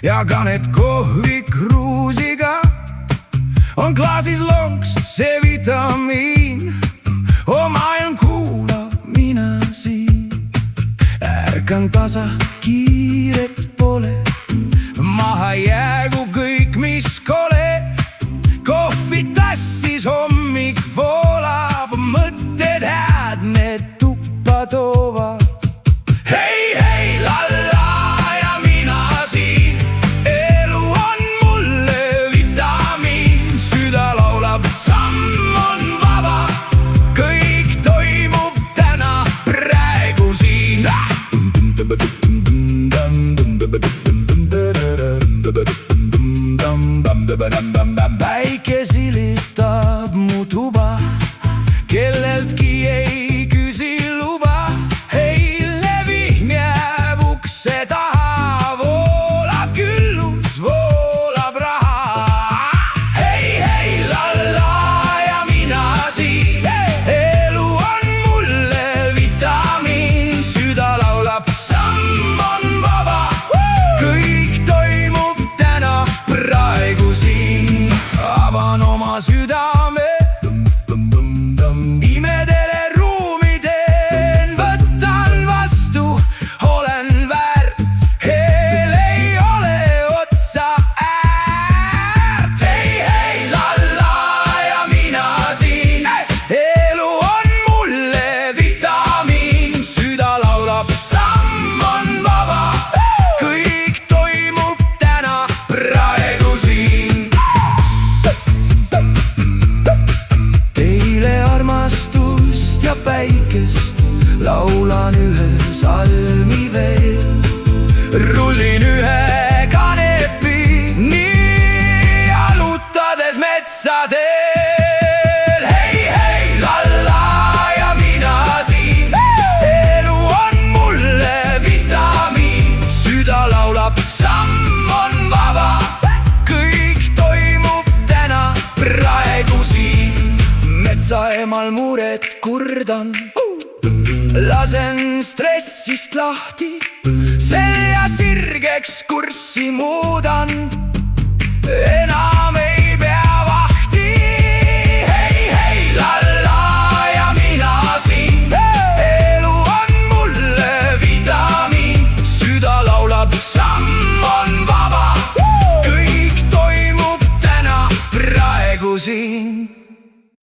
ja kaned kohvi kruusiga. on klaasis lonkst see vitamiin. maailm kuulab, mina siin. ärkan tasa, kiiret pole. maha jäägu kõik, mis kole. kohvitassis hommik voolab, mõtted hääd need tuppa toovad. hei, hei, lalla ja mina siin. elu on mulle vitamiin. süda laulab, samm on vaba. kõik toimub täna, praegu siin. päike silitab mu tuba, kelleltki ei küsi luba. eile vihm jääb ukse taha, voolab küllus, voolab raha. hei, hei, lalla ja mina siin. elu on mulle vitamiin. süda laulab, samm on vaba. kõik toimub täna, praegu siin. avan oma südame, imedele ruumi teen, võtan vastu, olen väärt. eel ei ole otsa äärt. hei, hei, lalla ja mina siin. elu on mulle vitamiin. süda laulab, samm on vaba. kõik toimub täna, praegu siin. Teile armastust ja päikest laulan ühe salmi veel. rullin ühe kanepi, nii jalutades metsadel. hei, hei, lalla ja mina siin. elu on mulle vitamiin. süda laulab, samm on vaba. kõik toimub täna, praegu siin. metsaemal muret kurdan, lasen stressist lahti, selja sirgeks kurssi muudan. enam ei pea vahti. hei, hei, lalla ja mina siin. elu on mulle vitamiin. süda laulab, samm on vaba. kõik toimub täna, praegu siin.